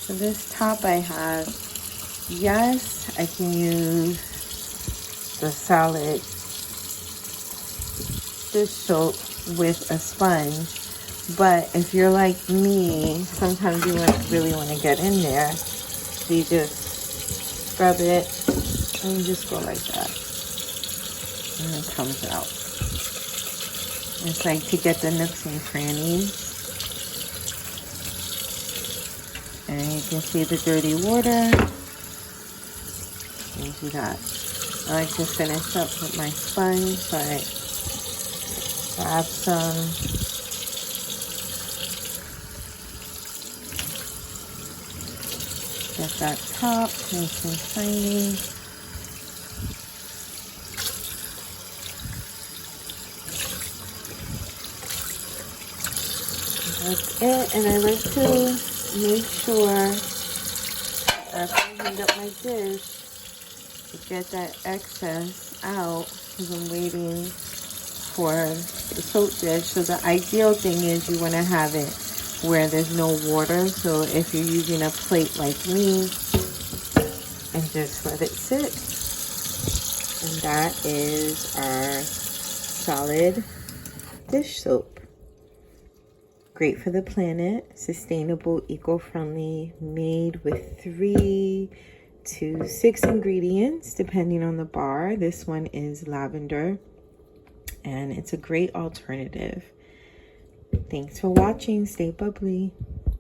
So this top I have, yes, I can use the solid dish soap with a sponge, but if you're like me, sometimes you really want to get in there, so you just scrub it and you just go like that, and it comes out. It's like to get the nooks and crannies. And you can see the dirty water. And do that. I like to finish up with my sponge, so I grab some. Get that top nice and shiny. That's it. And I like to make sure after I heat up my dish to get that excess out, because I'm waiting for the soap dish. So the ideal thing is you want to have it where there's no water. So if you're using a plate like me, and just let it sit. And that is our solid dish soap. Great for the planet, sustainable, eco-friendly, made with 3 to 6 ingredients, depending on the bar. This one is lavender, and it's a great alternative. Thanks for watching. Stay bubbly.